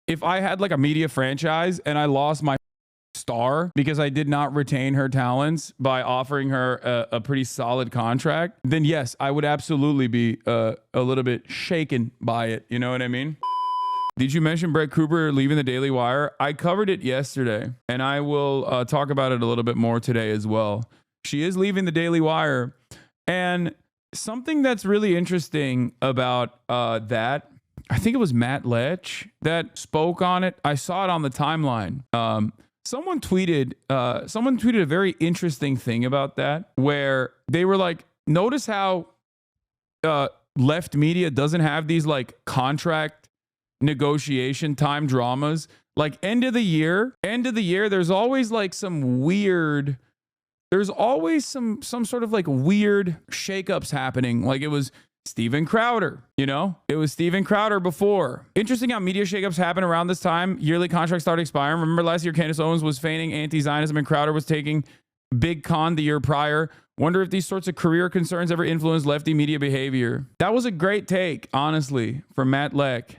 if I had like a media franchise and I lost my star because I did not retain her talents by offering her a pretty solid contract, then yes, I would absolutely be a little bit shaken by it. You know what I mean? Did you mention Brett Cooper leaving the Daily Wire? I covered it yesterday, and I will talk about it a little bit more today as well. She is leaving the Daily Wire, and something that's really interesting about that, I think it was Matt Lech that spoke on it. I saw it on the timeline. Someone tweeted a very interesting thing about that, where they were like, notice how left media doesn't have these like contract negotiation time dramas. Like end of the year, there's always like some weird, there's always some sort of like weird shakeups happening. Like it was Steven Crowder, you know? It was Steven Crowder before. Interesting how media shakeups happen around this time. Yearly contracts start expiring. Remember last year, Candace Owens was feigning anti-Zionism and Crowder was taking big con the year prior. Wonder if these sorts of career concerns ever influence lefty media behavior. That was a great take, honestly, from Matt Lech.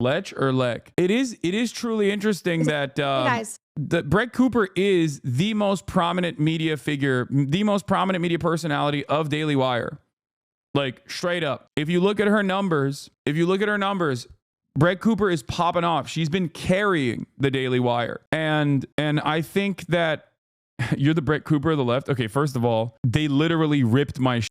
Lech or Lech? It is truly interesting that that Brett Cooper is the most prominent media figure, the most prominent media personality of Daily Wire. Like straight up. If you look at her numbers, Brett Cooper is popping off. She's been carrying the Daily Wire. And I think that you're the Brett Cooper of the left. Okay, first of all, they literally ripped my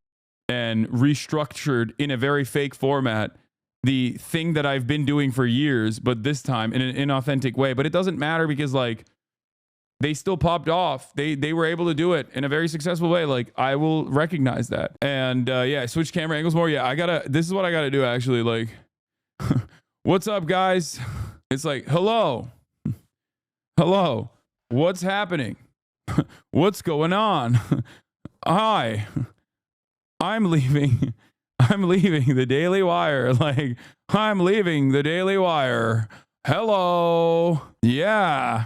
and restructured in a very fake format the thing that I've been doing for years, but this time in an inauthentic way. But it doesn't matter because like they still popped off. They were able to do it in a very successful way. Like I will recognize that. And yeah, switch camera angles more. Yeah, this is what I gotta do actually. Like, what's up, guys? It's like, hello. Hello. What's happening? What's going on? Hi. I'm leaving the Daily Wire. Like, I'm leaving the Daily Wire. Hello. Yeah.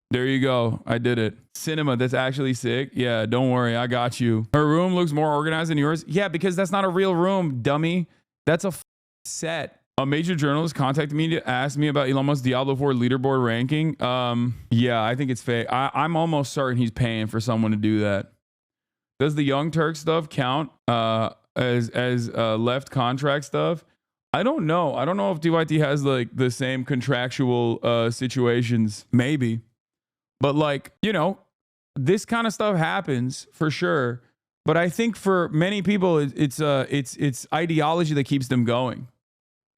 There you go. I did it. Cinema, that's actually sick. Yeah, don't worry. I got you. Her room looks more organized than yours. Yeah, because that's not a real room, dummy. That's a set. A major journalist contacted me to ask me about Elon Musk's Diablo 4 leaderboard ranking. Yeah, I think it's fake. I'm almost certain he's paying for someone to do that. Does the Young Turk stuff count as left contract stuff? I don't know. I don't know if DYT has like the same contractual situations. Maybe. But like, you know, this kind of stuff happens for sure. But I think for many people, it's ideology that keeps them going,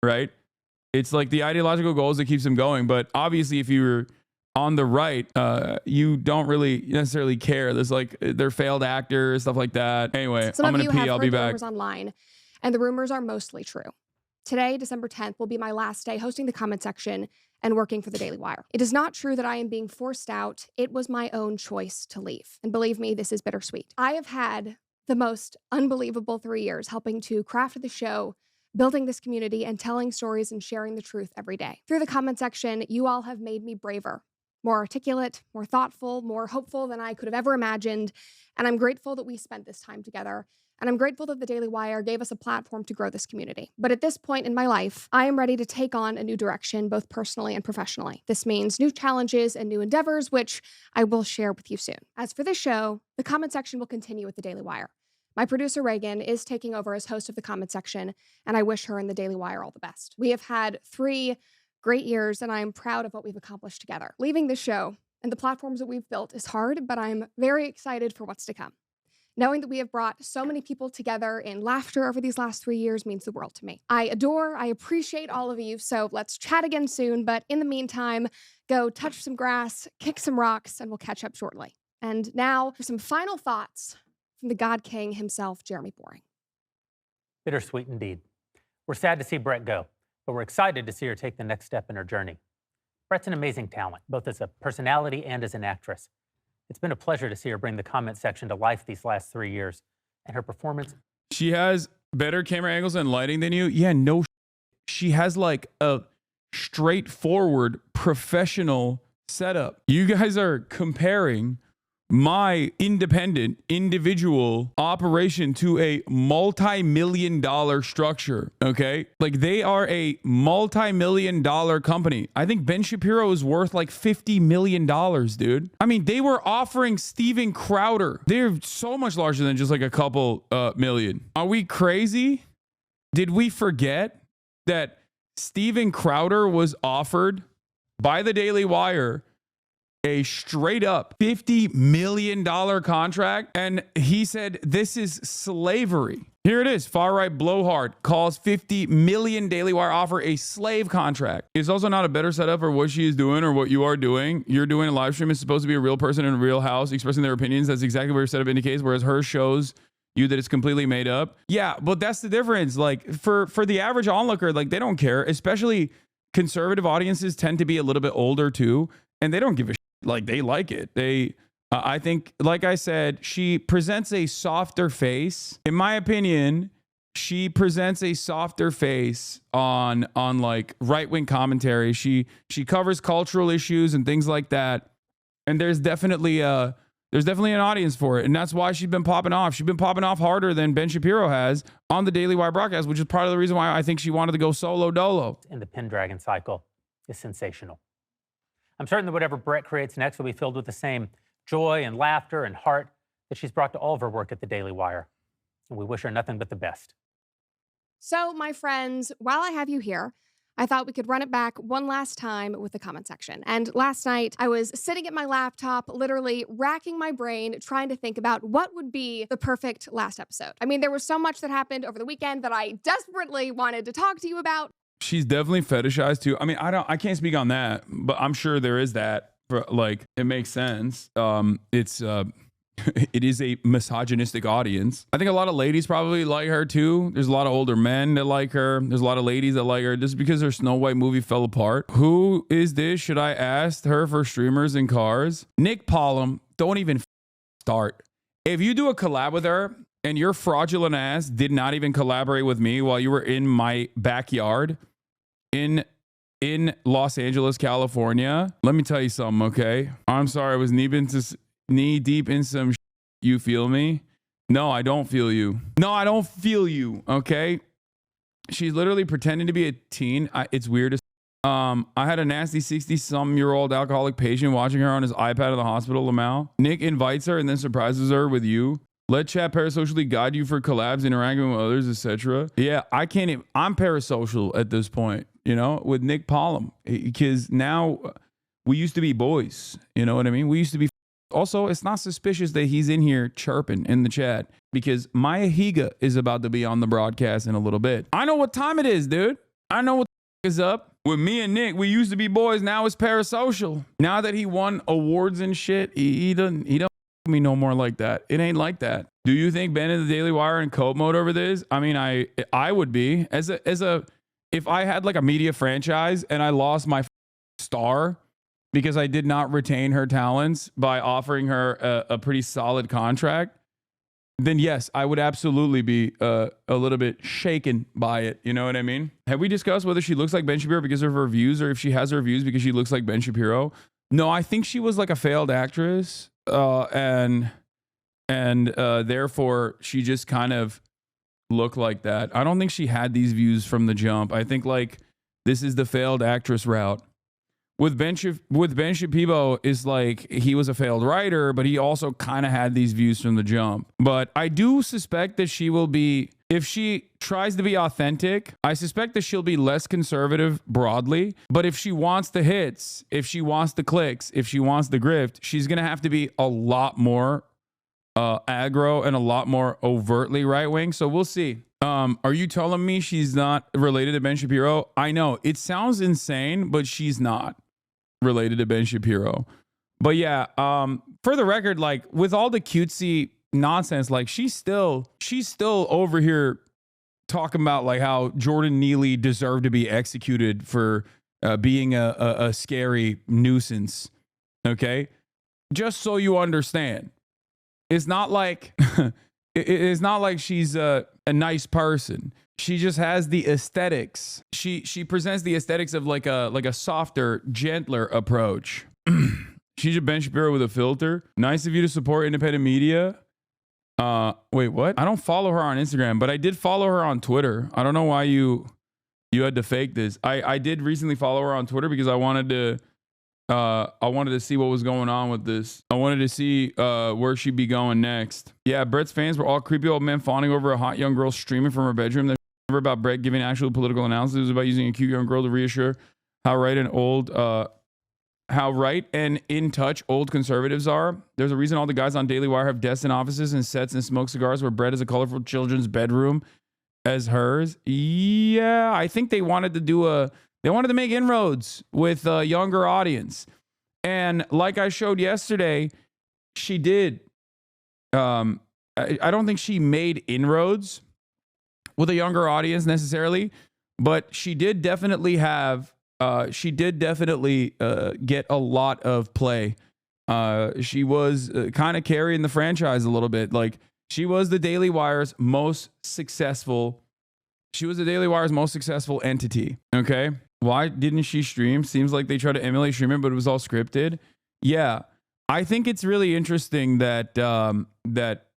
right? It's like the ideological goals that keeps them going. But obviously, if you're on the right, you don't really necessarily care. There's like they're failed actors, stuff like that. Anyway, I'm gonna pee. I'll be back. Rumors online, and the rumors are mostly true. Today, December 10th, will be my last day hosting the comment section and working for the Daily Wire. It is not true that I am being forced out. It was my own choice to leave. And believe me, this is bittersweet. I have had the most unbelievable 3 years helping to craft the show, building this community, and telling stories and sharing the truth every day. Through the comment section, you all have made me braver, more articulate, more thoughtful, more hopeful than I could have ever imagined. And I'm grateful that we spent this time together. And I'm grateful that the Daily Wire gave us a platform to grow this community. But at this point in my life, I am ready to take on a new direction, both personally and professionally. This means new challenges and new endeavors, which I will share with you soon. As for this show, the comment section will continue with the Daily Wire. My producer, Reagan, is taking over as host of the comment section, and I wish her and the Daily Wire all the best. We have had 3 great years, and I am proud of what we've accomplished together. Leaving the show and the platforms that we've built is hard, but I'm very excited for what's to come. Knowing that we have brought so many people together in laughter over these last 3 years means the world to me. I appreciate all of you, so let's chat again soon, but in the meantime, go touch some grass, kick some rocks, and we'll catch up shortly. And now for some final thoughts from the God King himself, Jeremy Boring. Bittersweet indeed. We're sad to see Brett go, but we're excited to see her take the next step in her journey. Brett's an amazing talent, both as a personality and as an actress. It's been a pleasure to see her bring the comment section to life these last 3 years, and her performance. She has better camera angles and lighting than you. Yeah, no. She has like a straightforward professional setup. You guys are comparing my independent individual operation to a multi-million-dollar structure. Okay. Like they are a multi-million-dollar company. I think Ben Shapiro is worth like $50 million, dude. I mean, they were offering Steven Crowder. They're so much larger than just like a couple million. Are we crazy? Did we forget that Steven Crowder was offered by the Daily Wire a straight up $50 million contract? And he said, this is slavery. Here it is. Far right blowhard calls 50 million Daily Wire offer a slave contract. It's also not a better setup for what she is doing or what you are doing. You're doing a live stream. It's supposed to be a real person in a real house expressing their opinions. That's exactly what your setup indicates. Whereas hers shows you that it's completely made up. Yeah, but that's the difference. Like for the average onlooker, like they don't care. Especially conservative audiences tend to be a little bit older too, and they don't give a shit. Like they like it. I think, like I said, she presents a softer face. In my opinion, she presents a softer face on like right-wing commentary. She covers cultural issues and things like that. And there's definitely an audience for it. And that's why she's been popping off. She's been popping off harder than Ben Shapiro has on the Daily Wire broadcast, which is part of the reason why I think she wanted to go solo dolo. And the Pendragon cycle is sensational. I'm certain that whatever Brett creates next will be filled with the same joy and laughter and heart that she's brought to all of her work at the Daily Wire. And we wish her nothing but the best. So, my friends, while I have you here, I thought we could run it back one last time with the comment section. And last night, I was sitting at my laptop, literally racking my brain, trying to think about what would be the perfect last episode. I mean, there was so much that happened over the weekend that I desperately wanted to talk to you about. She's definitely fetishized too. I mean, I can't speak on that, but I'm sure there is that. Like, it makes sense. It is a misogynistic audience. I think a lot of ladies probably like her too. There's a lot of older men that like her. There's a lot of ladies that like her just because her Snow White movie fell apart. Who is this? Should I ask her for streamers and cars? Nick Pollum, don't even start. If you do a collab with her and your fraudulent ass did not even collaborate with me while you were in my backyard in Los Angeles, California, let me tell you something, okay? I'm sorry, I was knee deep in some shit. You feel me? No, I don't feel you. No, I don't feel you, okay? She's literally pretending to be a teen. It's weird as I had a nasty 60-some-year-old alcoholic patient watching her on his iPad in the hospital, Lamau. Nick invites her and then surprises her with you. Let chat parasocially guide you for collabs, interacting with others, etc. Yeah, I can't even. I'm parasocial at this point, you know, with Nick Pollum. Because now we used to be boys. You know what I mean? We used to be. Also, it's not suspicious that he's in here chirping in the chat because Maya Higa is about to be on the broadcast in a little bit. I know what time it is, dude. I know what is up. With me and Nick, we used to be boys. Now it's parasocial. Now that he won awards and shit, he don't me no more like that. It ain't like that. Do you think Ben in the Daily Wire in cope mode over this? I mean, I would be if I had like a media franchise and I lost my star because I did not retain her talents by offering her a pretty solid contract, then yes, I would absolutely be a little bit shaken by it. You know what I mean? Have we discussed whether she looks like Ben Shapiro because of her views or if she has her views because she looks like Ben Shapiro? No, I think she was like a failed actress. And therefore she just kind of looked like that. I don't think she had these views from the jump. I think like this is the failed actress route. With Ben Shapiro is like he was a failed writer, but he also kind of had these views from the jump. But I do suspect that she will be, if she tries to be authentic, I suspect that she'll be less conservative broadly. But if she wants the hits, if she wants the clicks, if she wants the grift, she's going to have to be a lot more aggro and a lot more overtly right-wing. So we'll see. Are you telling me she's not related to Ben Shapiro? I know it sounds insane, but she's not related to Ben Shapiro. But yeah, for the record, like with all the cutesy nonsense, like she's still over here talking about like how Jordan Neely deserved to be executed for being a scary nuisance. Okay, just so you understand, it's not like it's not like she's a nice person. She just has the aesthetics. She presents the aesthetics of like a softer, gentler approach. She's a Ben Shapiro with a filter. Nice of you to support independent media. Wait, what? I don't follow her on Instagram, but I did follow her on Twitter. I don't know why you had to fake this. I did recently follow her on Twitter because I wanted to see what was going on with this. I wanted to see where she'd be going next. Yeah, Brett's fans were all creepy old men fawning over a hot young girl streaming from her bedroom. They're never about Brett giving actual political analysis. It was about using a cute young girl to reassure how right and in touch old conservatives are. There's a reason all the guys on Daily Wire have desks in offices and sets and smoke cigars where Brett is a colorful children's bedroom as hers. Yeah, I think they wanted to make inroads with a younger audience. And like I showed yesterday, she did. I don't think she made inroads with a younger audience necessarily, but she did definitely have, get a lot of play. She was kind of carrying the franchise a little bit. Like, she was the Daily Wire's most successful entity. Okay. Why didn't she stream? Seems like they tried to emulate streaming, but it was all scripted. Yeah. I think it's really interesting that,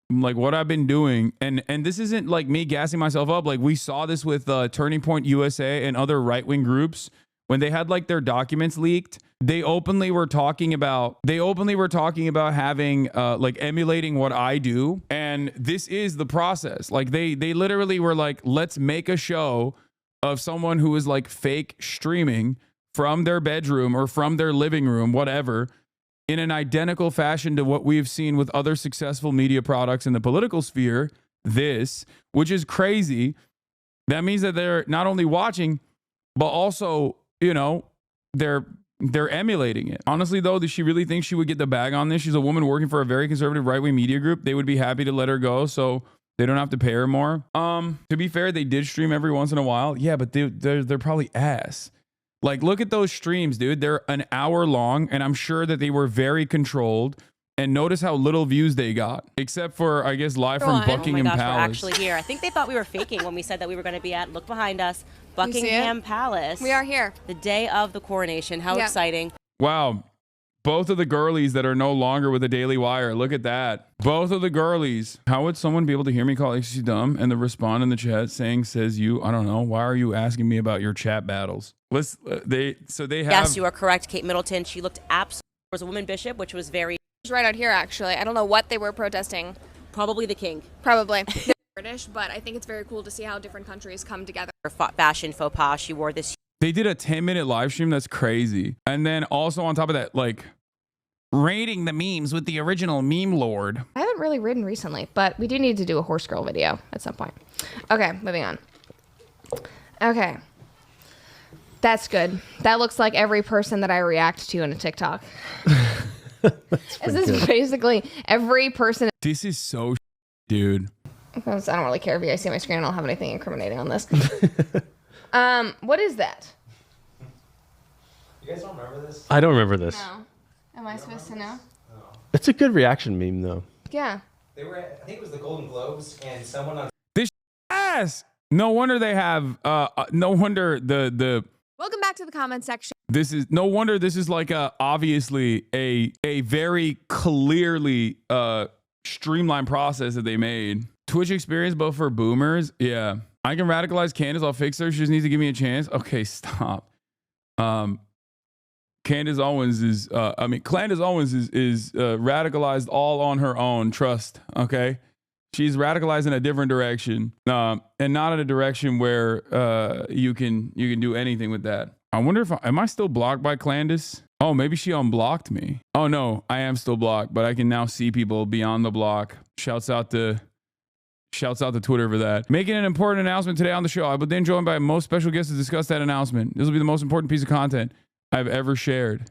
like what I've been doing, and this isn't like me gassing myself up. Like we saw this with Turning Point USA and other right-wing groups when they had like their documents leaked. They openly were talking about having like emulating what I do, and this is the process. Like they literally were like, let's make a show of someone who is like fake streaming from their bedroom or from their living room, whatever, in an identical fashion to what we've seen with other successful media products in the political sphere. Which is crazy. That means that they're not only watching, but also, you know, they're emulating it. Honestly, though, does she really think she would get the bag on this? She's a woman working for a very conservative right-wing media group. They would be happy to let her go, so they don't have to pay her more. To be fair, they did stream every once in a while. Yeah, but they're probably ass. Like, look at those streams, dude. They're an hour long, and I'm sure that they were very controlled. And notice how little views they got, except for, I guess, live from Buckingham Palace. We're actually here. I think they thought we were faking when we said that we were going to be at, look behind us, Buckingham Palace. We are here. The day of the coronation. How exciting. Wow. Both of the girlies that are no longer with the Daily Wire. Look at that. Both of the girlies. How would someone be able to hear me call HC dumb and then respond in the chat saying, says you? I don't know. Why are you asking me about your chat battles? They have. Yes, you are correct, Kate Middleton. She looked absolutely. There was a woman bishop, which was very. Right out here, actually. I don't know what they were protesting. Probably the king. Probably. They're British, but I think it's very cool to see how different countries come together. Fashion faux pas. She wore this. They did a 10-minute live stream. That's crazy. And then also on top of that, like, rating the memes with the original meme lord. I haven't really ridden recently, but we do need to do a horse girl video at some point. Okay, moving on. Okay. That's good. That looks like every person that I react to in a TikTok. This is basically every person. This is so dude. I don't really care if you guys see my screen. I don't have anything incriminating on this. What is that? You guys don't remember this? I don't remember this. No. Am I supposed to know? No. It's a good reaction meme, though. Yeah. They were I think it was the Golden Globes, and someone on This ass. No wonder they have. No wonder the. Welcome back to the comment section. This is no wonder this is like obviously a very clearly streamlined process that they made. Twitch experience, but for boomers. Yeah, I can radicalize Candace. I'll fix her. She just needs to give me a chance. Okay, stop. Candace Owens is. Candace Owens is radicalized all on her own. Trust. Okay. She's radicalized in a different direction, and not in a direction where you can do anything with that. I wonder if am I still blocked by Candace? Oh, maybe she unblocked me. Oh no, I am still blocked, but I can now see people beyond the block. Shouts out to Twitter for that. Making an important announcement today on the show. I've been joined by most special guests to discuss that announcement. This will be the most important piece of content I've ever shared.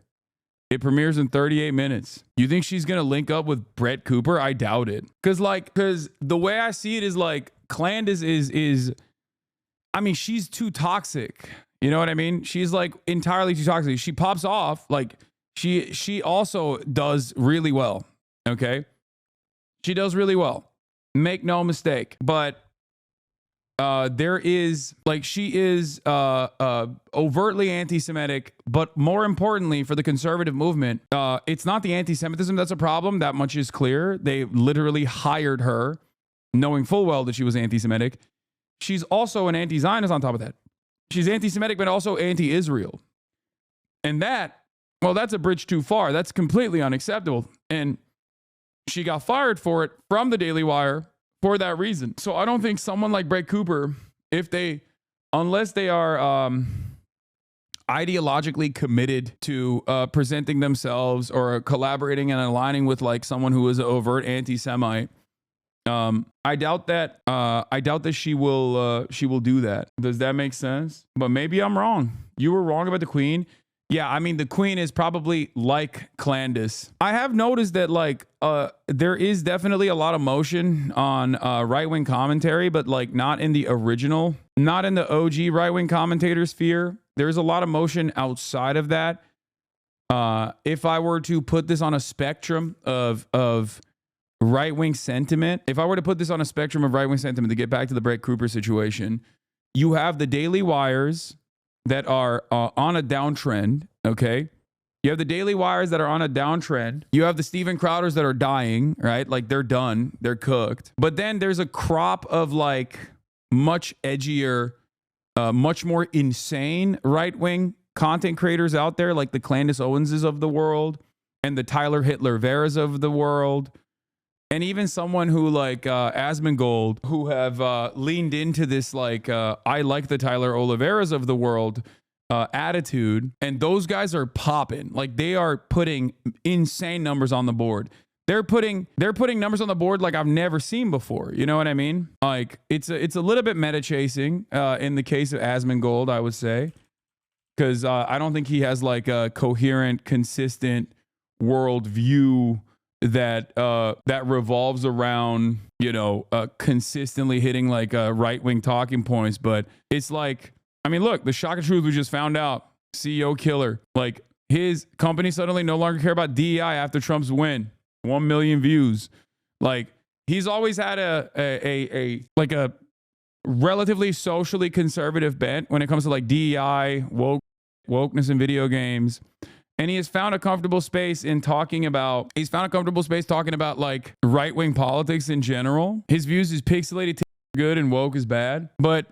It premieres in 38 minutes. You think she's going to link up with Brett Cooper? I doubt it. Because the way I see it is like Candace is she's too toxic. You know what I mean? She's like entirely too toxic. She pops off. Like she also does really well. Okay. She does really well. Make no mistake. But there is like she is overtly anti-Semitic, but more importantly for the conservative movement, it's not the anti-Semitism that's a problem. That much is clear. They literally hired her knowing full well that she was anti-Semitic. She's also an anti-Zionist on top of that. She's anti-Semitic, but also anti-Israel. And that, well, that's a bridge too far. That's completely unacceptable. And she got fired for it from the Daily Wire for that reason. So I don't think someone like Brett Cooper, unless they are ideologically committed to presenting themselves or collaborating and aligning with like someone who is an overt anti-Semite, I doubt that she will do that. Does that make sense? But maybe I'm wrong. You were wrong about the Queen. Yeah, I mean, the Queen is probably like Candace. I have noticed that like there is definitely a lot of motion on right-wing commentary, but like not in the original, not in the OG right-wing commentator sphere. There's a lot of motion outside of that. If I were to put this on a spectrum of right-wing sentiment, to get back to the Brett Cooper situation, you have the Daily Wires that are on a downtrend, okay? You have the Daily Wires that are on a downtrend. You have the Steven Crowders that are dying, right? Like they're done, they're cooked. But then there's a crop of like much edgier, much more insane right-wing content creators out there, like the Candace Owenses of the world and the Tyler Hitler Veras of the world. And even someone who like Asmongold, who have leaned into this like I like the Tyler Oliveras of the world attitude, and those guys are popping. Like they are putting insane numbers on the board. They're putting numbers on the board like I've never seen before. You know what I mean? Like it's a little bit meta chasing in the case of Asmongold, I would say, because I don't think he has like a coherent, consistent world view that revolves around, you know, consistently hitting like right-wing talking points. But it's like, I mean, look, the shock of truth we just found out, CEO killer, like his company suddenly no longer care about DEI after Trump's win. 1 million views. Like he's always had a relatively socially conservative bent when it comes to like DEI, wokeness in video games. And he has found a comfortable space in talking about, like right-wing politics in general. His views is pixelated good and woke is bad. But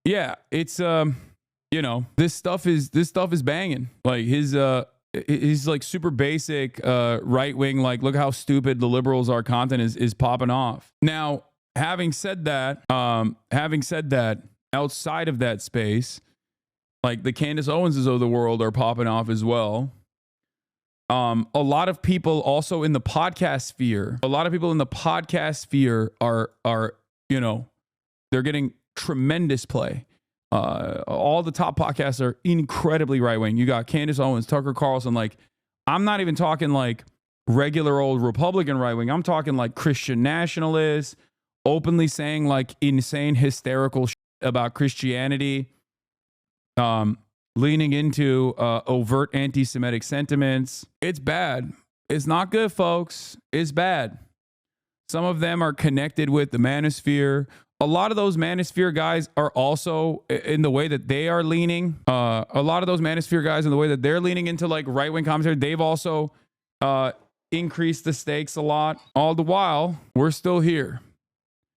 yeah, it's, you know, this stuff is banging. Like his like super basic right-wing, like look how stupid the liberals are content is popping off. Now, having said that, outside of that space, like the Candace Owenses of the world are popping off as well. A lot of people also in the podcast sphere, are, you know, they're getting tremendous play. All the top podcasts are incredibly right-wing. You got Candace Owens, Tucker Carlson. Like, I'm not even talking like regular old Republican right-wing. I'm talking like Christian nationalists, openly saying like insane, hysterical shit about Christianity. Leaning into overt anti-Semitic sentiments. It's bad. It's not good, folks. It's bad. Some of them are connected with the manosphere. A lot of those manosphere guys are also in the way that they are leaning. A lot of those manosphere guys in the way that they're leaning into like right-wing commentary, they've also increased the stakes a lot. All the while, we're still here.